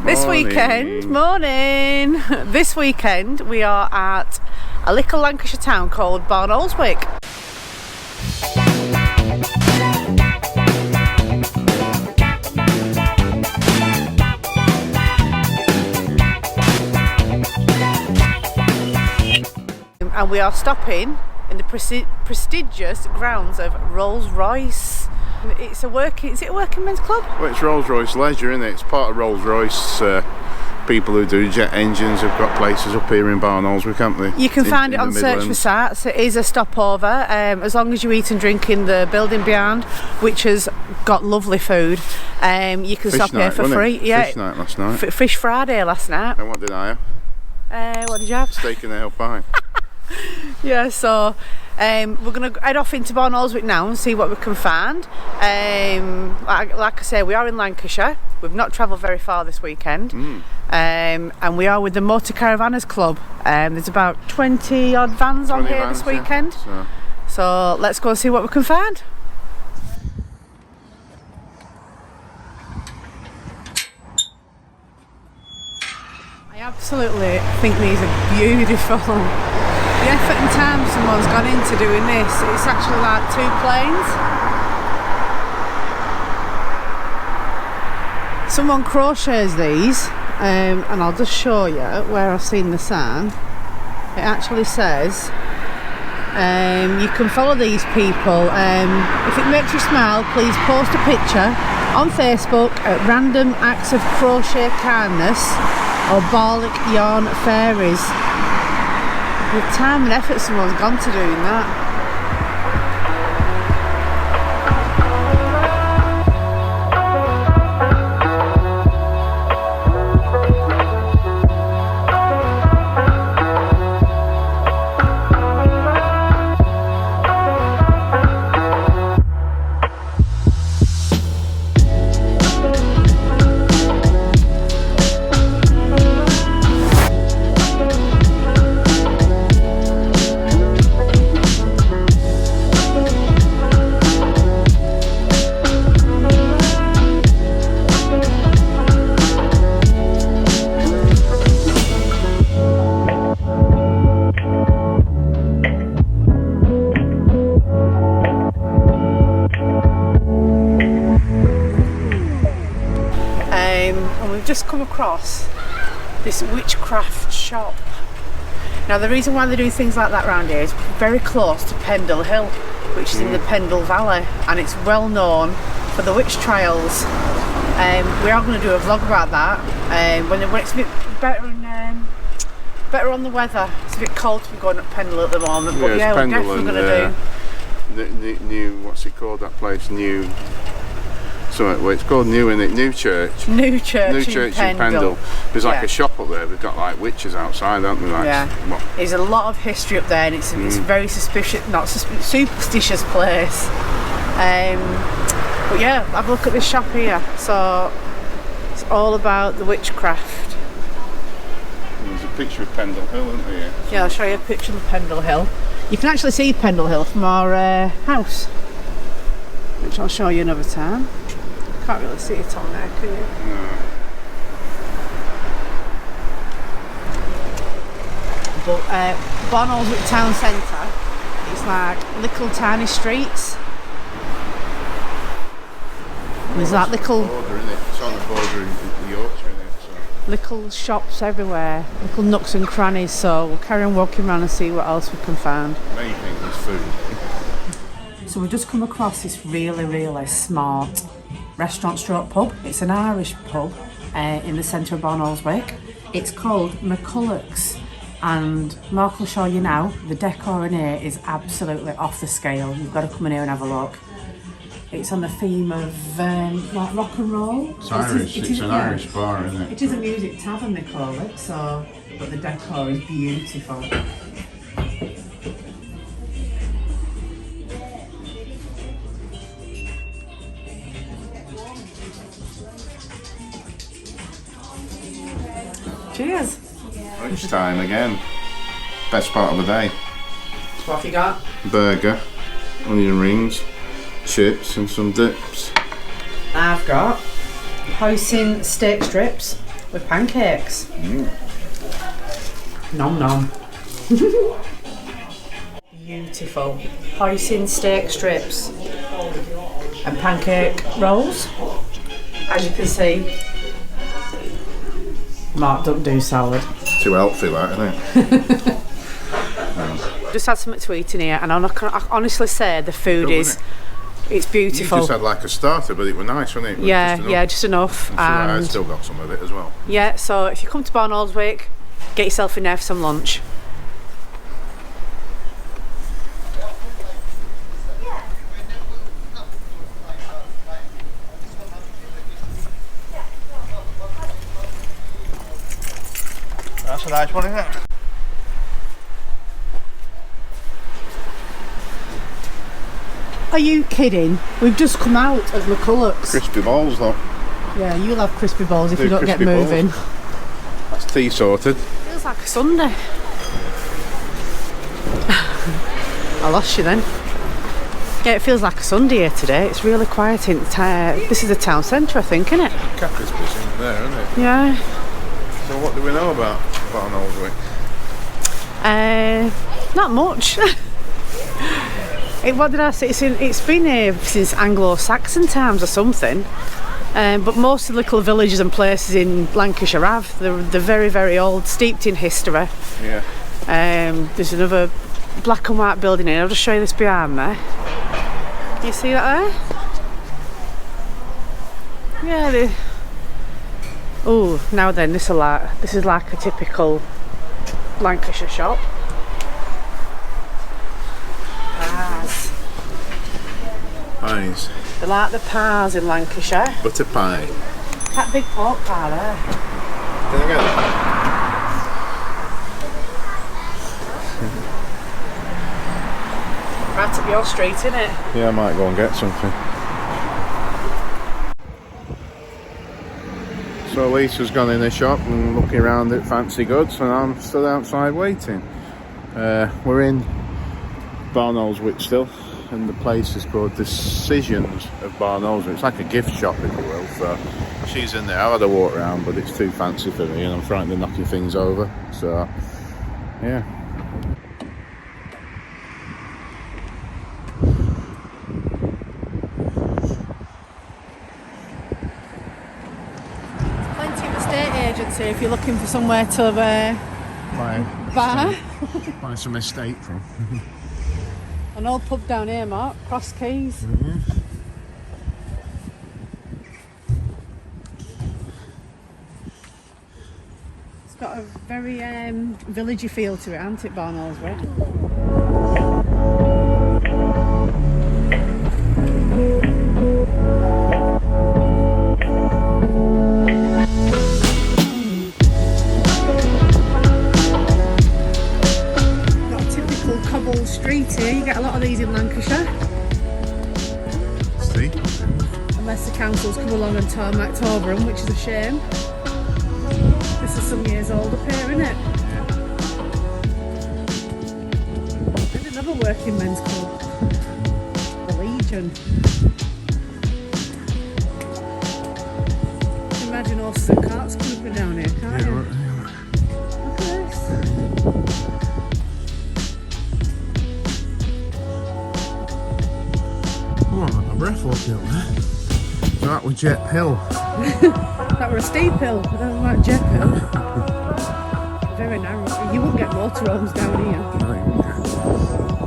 This weekend we are at a little Lancashire town called Barnoldswick. And we are stopping in the prestigious grounds of Rolls Royce. Is it a working men's club? Well, it's Rolls Royce Leisure, isn't it? It's part of Rolls Royce. People who do jet engines have got places up here in Barnoldswick, haven't they? You can find it on Search for Sats. It is a stopover, as long as you eat and drink in the building behind, which has got lovely food. You can stop here for free. Yeah, Fish night last night. Fish Friday last night. And what did I have? What did you have? Steak and ale pie. Yeah, so we're going to head off into Barnoldswick now and see what we can find. Like I say, we are in Lancashire. We've not travelled very far this weekend. And we are with the Motorcaravanners Club. There's about 20 odd vans on here this weekend. Yeah. So let's go and see what we can find. I absolutely think these are beautiful. The effort and time someone's gone into doing this, it's actually like two planes. Someone crochets these, and I'll just show you where I've seen the sign. It actually says you can follow these people. If it makes you smile, please post a picture on Facebook at Random Acts of Crochet Kindness or Barlick Yarn Fairies. The time and effort someone's gone to doing that. Just come across this Witchcraft shop. Now the reason why they do things like that around here is very close to Pendle Hill, which is in the Pendle Valley, and it's well known for the witch trials. We are going to do a vlog about that when it's a bit better and better on the weather. It's a bit cold to be going up Pendle at the moment, but yeah, we're definitely going to do the new, what's it called, that place, new. So it's called New Church. New Church in Pendle. There's like a shop up there. We've got like witches outside, haven't we? Like, yeah. There's a lot of history up there, and it's a very superstitious place. But yeah, have a look at this shop here. So it's all about the witchcraft. There's a picture of Pendle Hill, isn't there? Yeah, I'll show you a picture of Pendle Hill. You can actually see Pendle Hill from our house, which I'll show you another time. Can't really see it on there, can you? No. But Barnoldswick town centre, it's like little tiny streets. There's like little. It's on the border in Yorkshire, isn't it? So. Little shops everywhere, little nooks and crannies. So we'll carry on walking around and see what else we can find. Main thing is food. So we've just come across this really smart restaurant stroke pub. It's an Irish pub in the centre of Barnoldswick. It's called McCulloch's, and Mark will show you now. The decor in here is absolutely off the scale. You've got to come in here and have a look. It's on the theme of like rock and roll. It's Irish. It's an Irish bar, isn't it? It is a music tavern, they call it. So, but the decor is beautiful. Cheers. Lunchtime again. Best part of the day. What have you got? Burger, onion rings, chips and some dips. I've got hoisin steak strips with pancakes. Nom nom. Beautiful. Hoisin steak strips and pancake rolls. As you can see, Mark don't do salad. Too healthy, that, isn't it? Just had something to eat in here, and I can honestly say the food it's beautiful. You just had like a starter, but it was nice, wasn't it? Yeah, just enough. And I still got some of it as well. Yeah, so if you come to Barnoldswick, get yourself in there for some lunch. That's a nice one, isn't it? Are you kidding? We've just come out of McCulloch's. Crispy balls, though. Yeah, you'll have crispy balls if you don't get moving. Balls. That's tea sorted. Feels like a Sunday. I lost you then. Yeah, it feels like a Sunday here today. It's really quiet in this is the town centre, I think, isn't it? Caffe's in there, isn't it? Yeah. So what do we know about Barnoldswick? Not much. What did I say? It's been here since Anglo-Saxon times or something. But most of the little villages and places in Lancashire have. They're very, very old, steeped in history. Yeah. There's another black and white building here. I'll just show you this behind me. Can you see that there? Yeah. Oh, now then, this is like a typical Lancashire shop. Pies. They like the pies in Lancashire. Butter pie. That big pork pie there. Can I get it? Right up your street, innit? Yeah, I might go and get something. So Lisa's gone in the shop and looking around at fancy goods, and I'm still outside waiting. We're in Barnoldswick still, and the place is called Decisions of Barnoldswick. It's like a gift shop, if you will. So she's in there. I've had a walk around, but it's too fancy for me, and I'm frightened of knocking things over. So yeah. Plenty of estate agents here if you're looking for somewhere to buy some estate from. An old pub down here, Mark, Cross Keys. Mm-hmm. It's got a very villagey feel to it, hasn't it, Barnoldswick? Street here, you get a lot of these in Lancashire. See? Unless the council's come along and tarmacked over them, which is a shame. This is some years old up here, isn't it? There's another working men's club, the Legion. Imagine horses and carts creeping down here, can't you? Look at this. Oh, I'm out of breath walking up there. So that was Jet Hill. That were a steep hill, but that was like Jet Hill. Very narrow. You wouldn't get motorhomes down here. No, you wouldn't.